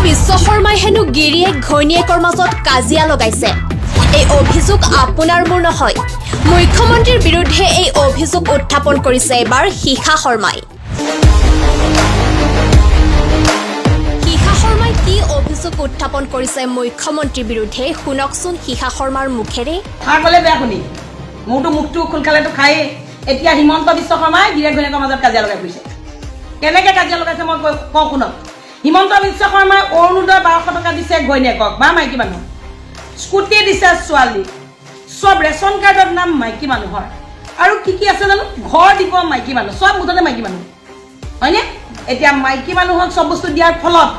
বিশ্ব শৰ্মাই হেনো গিৰিয়েক ঘৈণীয়েকৰ মাজত কাজিয়া লগাইছে। এই অভিযোগ আপোনাৰ মোৰ নহয়। মুখ্যমন্ত্ৰীৰ বিৰুদ্ধে এই অভিযোগ উত্থাপন কৰিছে এবাৰ শিখা শৰ্মাই। শিখা শৰ্মাই কি অভিযোগ উত্থাপন কৰিছে মুখ্যমন্ত্ৰীৰ বিৰুদ্ধে শুনকচোন শিখা শৰ্মাৰ মুখেৰে। ক'লে বেয়া শুনি মোৰতো মুখটো খোল খালেতো খায়েই। এতিয়া হিমন্ত বিশ্ব শৰ্মাই গিৰিয়েক ঘৈণীয়েকৰ মাজত কাজিয়া লগাই ফুৰিছে। কেনেকৈ কাজিয়া লগাইছে মই কওঁ শুনক। হিমন্ত বিশ্ব শৰ্মাই অৰুণোদয় 1200 টকা দিছে ঘৈণীয়েকক বা মাইকী মানুহ, স্কুটি দিছে ছোৱালী, চব ৰেচন কাৰ্ডৰ নাম মাইকী মানুহৰ, আৰু কি কি আছে জানো, ঘৰ দিব মাইকী মানুহ, চব মুঠতে মাইকী মানুহ, হয়নে? এতিয়া মাইকী মানুহক চব বস্তু দিয়াৰ ফলত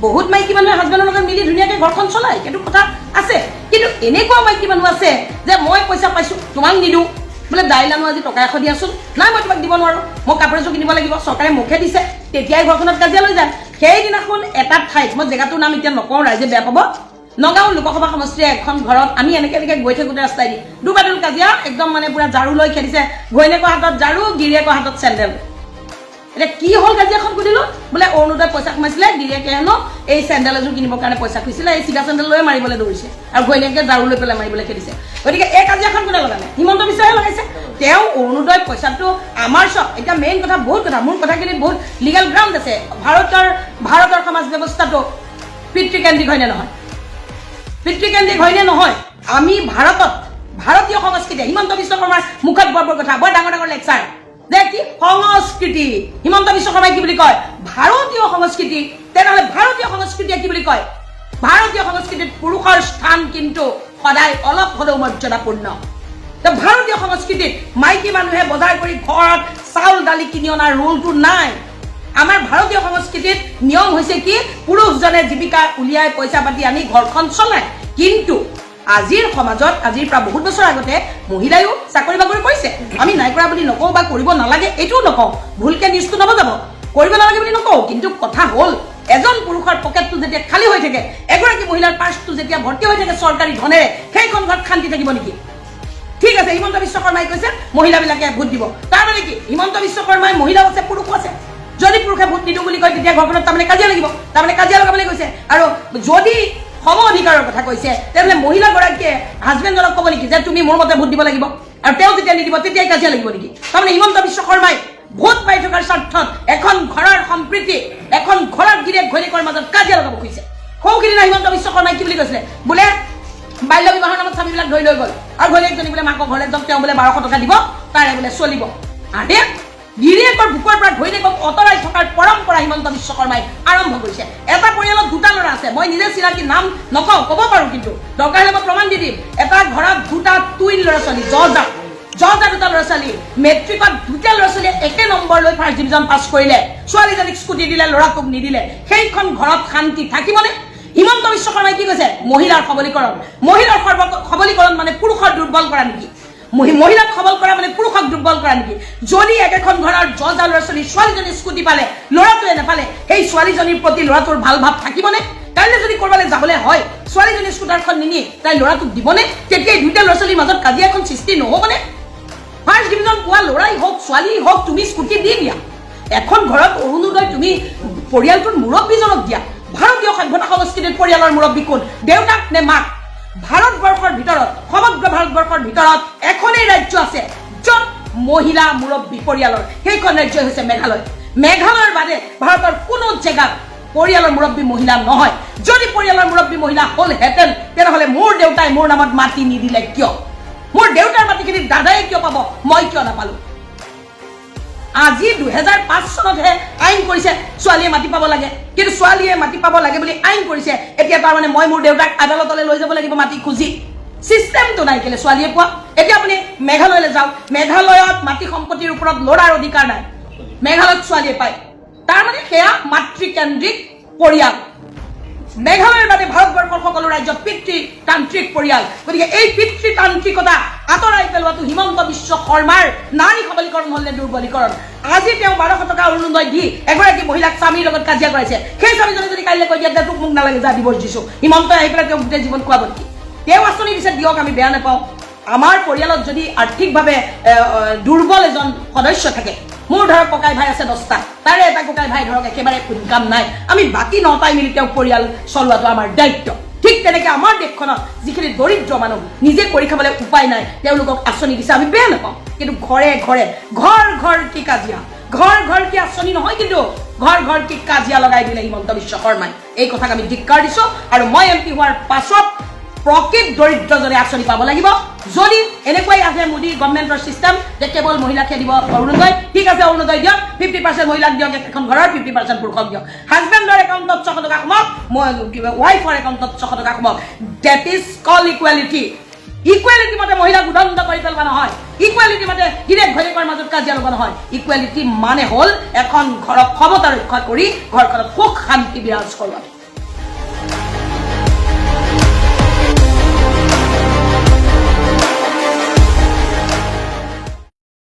বহুত মাইকী মানুহে হাজবেণ্ডৰ লগত মিলি ধুনীয়াকৈ ঘৰখন চলায়, সেইটো কথা আছে। কিন্তু এনেকুৱা মাইকী মানুহ আছে যে মই পইচা পাইছোঁ তোমাক নিদিওঁ, বোলে দাইল আনো আজি টকা 100 দিয়াচোন, নাই মই তোমাক দিব নোৱাৰোঁ, মই কাপোৰ এযোৰ কিনিব লাগিব, চৰকাৰে মুখে দিছে, তেতিয়াই ঘৰখনত কাজিয়া লৈ যায়। সেইদিনাখন এটা ঠাইত, মই জেগাটোৰ নাম এতিয়া নকওঁ, ৰাইজে বেয়া পাব, নগাঁও লোকসভা সমষ্টিৰ এখন ঘৰত আমি এনেকৈ গৈ থাকোঁতে ৰাস্তাই দি দুবাদুল কাজিয়া, একদম মানে পুৰা ঝাৰু লৈ খেলিছে, ঘৈণীয়েকৰ হাতত ঝাৰু, গিৰিয়েকৰ হাতত চেণ্ডেল। এতিয়া কি হ'ল কাজিয়াখন সুধিলোঁ, বোলে অৰুণোদয় পইচা সোমাইছিলে, গিৰিয়েকে হেনো এই চেণ্ডেল এযোৰ কিনিবৰ কাৰণে পইচা খুজিছিলে, এই চিধা চেণ্ডেল লৈ মাৰিবলৈ দৌৰিছে, আৰু ঘৈণীয়েকে ঝাৰু লৈ পেলাই মাৰিবলৈ খেলিছে। গতিকে এই কাজিয়াখন কোনে লগালে? হিমন্ত বিশ্বই লগাইছে। তেওঁ অৰুণোদয় পইচাটো আমাৰ চব, এতিয়া মেইন কথা বহুত কথা, মোৰ কথাখিনিত বহুত লিগেল গ্ৰাউণ্ড আছে। ভাৰতৰ সমাজ ব্যৱস্থাটো পিতৃকেন্দ্ৰিক হয়নে নহয়? পিতৃকেন্দ্ৰিক হয়নে নহয়? আমি ভাৰতীয় সংস্কৃতি, হিমন্ত বিশ্ব শৰ্মাৰ মুখত বৰ কথা, বৰ ডাঙৰ ডাঙৰ লেকচাৰ যে কি সংস্কৃতি, হিমন্ত বিশ্ব শৰ্মাই কি বুলি কয়? ভাৰতীয় সংস্কৃতি। তেনেহ'লে ভাৰতীয় সংস্কৃতিয়ে কি বুলি কয়? ভাৰতীয় সংস্কৃতিত পুৰুষৰ স্থান কিন্তু সদায় অলপ হ'লেও মৰ্যাদাপূৰ্ণ। ভাৰতীয় সংস্কৃতিত মাইকী মানুহে বজাৰ কৰি ঘৰত চাউল দালি কিনি অনাৰ ৰুলটো নাই। আমাৰ ভাৰতীয় সংস্কৃতিত নিয়ম হৈছে কি, পুৰুষজনে জীৱিকা উলিয়াই পইচা পাতি আনি ঘৰখন চলায়। কিন্তু আজিৰ সমাজত, আজিৰ পৰা বহুত বছৰ আগতে মহিলায়ো চাকৰি বাকৰি কৰিছে। আমি নাই কৰা বুলি নকওঁ বা কৰিব নালাগে এইটোও নকওঁ, ভুলকে নিউজটো নবজাব, কৰিব নালাগে বুলি নকওঁ। কিন্তু কথা হ'ল, এজন পুৰুষৰ পকেটটো যেতিয়া খালী হৈ থাকে, এগৰাকী মহিলাৰ পাৰ্চটো যেতিয়া ভৰ্তি হৈ থাকে চৰকাৰী ধনেৰে, সেইখন ঘৰত শান্তি থাকিব নেকি? ঠিক আছে, হিমন্ত বিশ্ব শৰ্মাই কৈছে মহিলাবিলাকে ভোট দিব, তাৰমানে কি হিমন্ত বিশ্ব শৰ্মাই মহিলাও আছে পুৰুষো আছে। যদি পুৰুষে ভোট নিদিওঁ বুলি কয় তেতিয়া ঘৰখনত তাৰমানে কাজিয়া লাগিব, তাৰমানে কাজিয়া লগাবলৈ কৈছে। আৰু যদি সম অধিকাৰৰ কথা কৈছে, তেনেহ'লে মহিলাগৰাকীয়ে হাজবেণ্ডজনক ক'ব নেকি যে তুমি মোৰ মতে ভোট দিব লাগিব, আৰু তেওঁ যেতিয়া নিদিব তেতিয়াই কাজিয়া লাগিব নেকি? তাৰমানে হিমন্ত বিশ্ব শৰ্মাই ভোট পাই থকাৰ স্বাৰ্থত এখন ঘৰৰ সম্প্ৰীতি, এখন ঘৰৰ গিৰিয়েক ঘৈণীয়েকৰ মাজত কাজিয়া লগাব খুজিছে। সৌখিদিনা হিমন্ত বিশ্ব শৰ্মাই কি বুলি কৈছিলে, বোলে বাল্য বিবাহৰ নামত স্বামীবিলাক ধৰি লৈ গ'ল, আৰু ঘৈণীয়েকজনী বোলে মাকৰ ঘৰলৈ যাওক, তেওঁ বোলে 1200 টকা দিব, তাৰে বোলে চলিব। আৰে গিৰিয়েকৰ বুকৰ পৰা ঘৈণীয়েকক আঁতৰাই থকাৰ পৰম্পৰা হিমন্ত বিশ্ব শৰ্মাই আৰম্ভ কৰিছে। এটা পৰিয়ালত 2টা ল'ৰা আছে, মই নিজে চিনাকি নাম নকওঁ, ক'ব পাৰোঁ, কিন্তু দৰকাৰ হ'লে মই প্ৰমাণ দি দিম। এটা ঘৰত 2টা টুইন ল'ৰা ছোৱালী, জজা 2টা ল'ৰা ছোৱালী, মেট্ৰিকত 2টা ল'ৰা ছোৱালীয়ে একে নম্বৰ লৈ ফাৰ্ষ্ট ডিভিজন পাছ কৰিলে, ছোৱালীজনীক স্কুটি দিলে, ল'ৰাটোক নিদিলে, সেইখন ঘৰত শান্তি থাকিবনে? হিমন্ত বিশ্ব শৰ্মাই কি কৈছে? মহিলাৰ সবলীকৰণ। মহিলাৰ সবলীকৰণ মানে পুৰুষৰ দুৰ্বল কৰা নেকি? মহিলাক সবল কৰা মানে পুৰুষক দুৰ্বল কৰা নেকি? যদি একেখন ঘৰৰ জজা ল'ৰা ছোৱালী, ছোৱালীজনী স্কুটি পালে, ল'ৰাটোৱে নাপালে, সেই ছোৱালীজনীৰ প্ৰতি ল'ৰাটোৰ ভাল ভাৱ থাকিবনে? কাইলৈ যদি ক'ৰবালৈ যাবলৈ হয়, ছোৱালীজনী স্কুটাৰখন নিনি তাই ল'ৰাটোক দিবনে? তেতিয়াই 2টা ল'ৰা ছোৱালীৰ মাজত কাজিয়া এখন সৃষ্টি নহ'বনে? ফাৰ্ষ্ট ডিভিজন পোৱা ল'ৰাই হওক ছোৱালীয়ে হওক, তুমি স্কুটি দি দিয়া। এখন ঘৰত অৰুণোদয় তুমি পৰিয়ালটোৰ মুৰব্বীজনক দিয়া। ভাৰতীয় সভ্যতা সংস্কৃতিৰ পৰিয়ালৰ মুৰব্বী কোন, দেউতাক নে মাক? ভাৰতবৰ্ষৰ ভিতৰত, সমগ্ৰ ভাৰতবৰ্ষৰ ভিতৰত এখনেই ৰাজ্য আছে য'ত মহিলা মুৰব্বী পৰিয়ালৰ, সেইখন ৰাজ্য হৈছে মেঘালয়। মেঘালয়ৰ বাদে ভাৰতৰ কোনো জেগাত পৰিয়ালৰ মুৰব্বী মহিলা নহয়। যদি পৰিয়ালৰ মুৰব্বী মহিলা হ'লহেঁতেন, তেনেহ'লে মোৰ দেউতাই মোৰ নামত মাটি নিদিলে কিয়? মোৰ দেউতাৰ মাটিখিনি দাদাই কিয় পাব, মই কিয় নাপালোঁ? আজি 2005 চনতহে আইন কৰিছে ছোৱালীয়ে মাটি পাব লাগে, কিন্তু ছোৱালীয়ে মাটি পাব লাগে বুলি আইন কৰিছে, এতিয়া তাৰমানে মই মোৰ দেউতাক আদালতলৈ লৈ যাব লাগিব মাটি খুজি। চিষ্টেমটো নাই কেলে ছোৱালীয়ে পোৱা? এতিয়া আপুনি মেঘালয়লৈ যাওক, মেঘালয়ত মাটি সম্পত্তিৰ ওপৰত ল'ৰাৰ অধিকাৰ নাই, মেঘালয়ত ছোৱালীয়ে পায়। তাৰমানে সেয়া মাতৃকেন্দ্ৰিক পৰিয়াল। মেঘালয়ৰ বাদে ভাৰতবৰ্ষৰ সকলো ৰাজ্যত পিতৃতান্ত্ৰিক পৰিয়াল। গতিকে এই পিতৃতান্ত্ৰিকতা আঁতৰাই পেলোৱাটো হিমন্ত বিশ্ব শৰ্মাৰ নাৰী সবলীকৰণ হ'লে দুৰ্বলীকৰণ। আজি তেওঁ 1200 টকা অৰুণোদয় দি এগৰাকী মহিলাক স্বামীৰ লগত কাজিয়া কৰাইছে, সেই স্বামীজনে যদি কাইলৈ কৈ দিয়ে যে তোক মোক নালাগে, যা ডিভোৰ্চ দিছোঁ, হিমন্তই আহি পেলাই তেওঁ গোটেই জীৱন খুৱাব নেকি? তেওঁ আঁচনি দিছে, দিয়ক, আমি বেয়া নাপাওঁ। আমাৰ পৰিয়ালত যদি আৰ্থিকভাৱে দুৰ্বল এজন সদস্য থাকে, মোৰ ধৰক ককাই ভাই আছে 10টা, তাৰে এটা ককাই ভাই ধৰক একেবাৰে ইনকাম নাই, আমি বাকী 9টাই মিলি তেওঁ পৰিয়াল চলোৱাটো আমাৰ দায়িত্ব। ঠিক তেনেকৈ আমাৰ দেশখনত যিখিনি দৰিদ্ৰ মানুহ নিজে কৰি খাবলৈ উপায় নাই, তেওঁলোকক আঁচনি দিছে, আমি বেয়া নাপাওঁ। কিন্তু ঘৰে ঘৰে ঘৰ কি কাজিয়া, ঘৰ কি আঁচনি নহয়, কিন্তু ঘৰ কি কাজিয়া লগাই দিলে হিমন্ত বিশ্ব শৰ্মাই। এই কথাক আমি ধিক্কাৰ দিছো। আৰু মই MP হোৱাৰ পাছত প্ৰকৃত দৰিদ্ৰজনে আঁচনি পাব লাগিব। যদি এনেকুৱাই আছে মোদী গভৰ্ণমেণ্টৰ চিষ্টেম যে কেৱল মহিলাকহে দিব অৰুণোদয়, ঠিক আছে অৰুণোদয় দিয়ক, 50% মহিলাক দিয়ক, এখন ঘৰৰ 50% পুৰুষক দিয়ক। হাজবেণ্ডৰ একাউণ্টত 600 টকা সোমাওক, ৱাইফৰ একাউণ্টত 600 টকা সোমাওক। That is call equality. Equality মতে মহিলাক উদণ্ড কৰি পেলোৱা নহয়, ইকুৱেলিটি মতে গিৰেক ঘৈণীয়েকৰ মাজত কাজিয়া লগা নহয়। ইকুৱেলিটি মানে হ'ল এখন ঘৰক ক্ষমতা ৰক্ষা কৰি ঘৰখনত সুখ শান্তি বিৰাজ কৰোৱা।